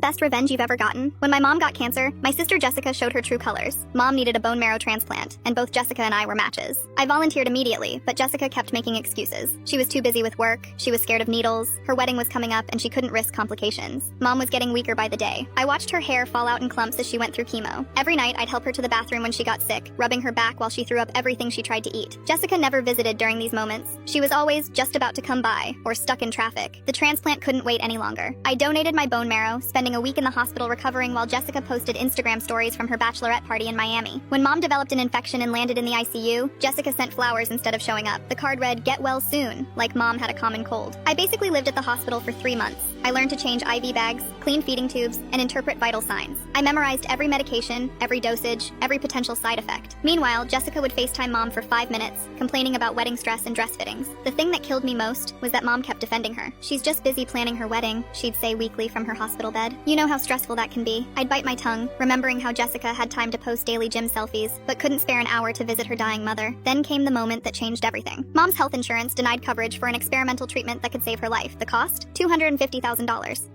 best revenge you've ever gotten? When my mom got cancer, my sister Jessica showed her true colors. Mom needed a bone marrow transplant, and both Jessica and I were matches. I volunteered immediately, but Jessica kept making excuses. She was too busy with work, she was scared of needles, her wedding was coming up, and she couldn't risk complications. Mom was getting weaker by the day. I watched her hair fall out in clumps as she went through chemo. Every night, I'd help her to the bathroom when she got sick, rubbing her back while she threw up everything she tried to eat. Jessica never visited during these moments. She was always just about to come by, or stuck in traffic. The transplant couldn't wait any longer. I donated my bone marrow, spending a week in the hospital recovering while Jessica posted Instagram stories from her bachelorette party in Miami. When Mom developed an infection and landed in the ICU, Jessica sent flowers instead of showing up. The card read, "Get well soon," like Mom had a common cold. I basically lived at the hospital for 3 months. I learned to change IV bags, clean feeding tubes, and interpret vital signs. I memorized every medication, every dosage, every potential side effect. Meanwhile, Jessica would FaceTime Mom for 5 minutes, complaining about wedding stress and dress fittings. The thing that killed me most was that Mom kept defending her. "She's just busy planning her wedding," she'd say weekly from her hospital bed. You know how stressful that can be. I'd bite my tongue, remembering how Jessica had time to post daily gym selfies, but couldn't spare an hour to visit her dying mother. Then came the moment that changed everything. Mom's health insurance denied coverage for an experimental treatment that could save her life. The cost? $250,000.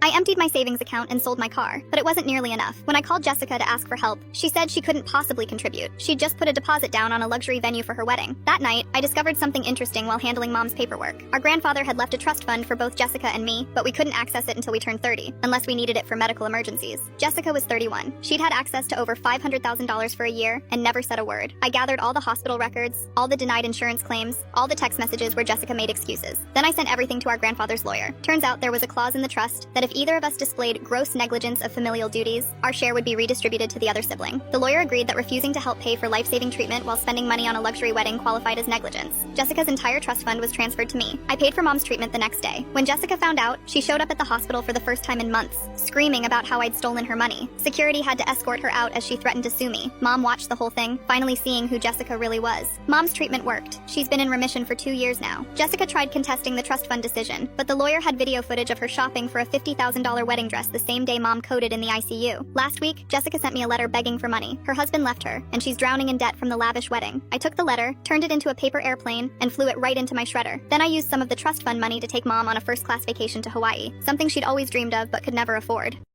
I emptied my savings account and sold my car, but it wasn't nearly enough. When I called Jessica to ask for help, she said she couldn't possibly contribute. She'd just put a deposit down on a luxury venue for her wedding. That night, I discovered something interesting while handling Mom's paperwork. Our grandfather had left a trust fund for both Jessica and me, but we couldn't access it until we turned 30, unless we needed it for medical emergencies. Jessica was 31. She'd had access to over $500,000 for a year and never said a word. I gathered all the hospital records, all the denied insurance claims, all the text messages where Jessica made excuses. Then I sent everything to our grandfather's lawyer. Turns out there was a clause in the trust that if either of us displayed gross negligence of familial duties, our share would be redistributed to the other sibling. The lawyer agreed that refusing to help pay for life-saving treatment while spending money on a luxury wedding qualified as negligence. Jessica's entire trust fund was transferred to me. I paid for Mom's treatment the next day. When Jessica found out, she showed up at the hospital for the first time in months, screaming about how I'd stolen her money. Security had to escort her out as she threatened to sue me. Mom watched the whole thing, finally seeing who Jessica really was. Mom's treatment worked. She's been in remission for 2 years now. Jessica tried contesting the trust fund decision, but the lawyer had video footage of her shopping for a $50,000 wedding dress the same day Mom coded in the ICU. Last week, Jessica sent me a letter begging for money. Her husband left her, and she's drowning in debt from the lavish wedding. I took the letter, turned it into a paper airplane, and flew it right into my shredder. Then I used some of the trust fund money to take Mom on a first-class vacation to Hawaii, something she'd always dreamed of but could never afford.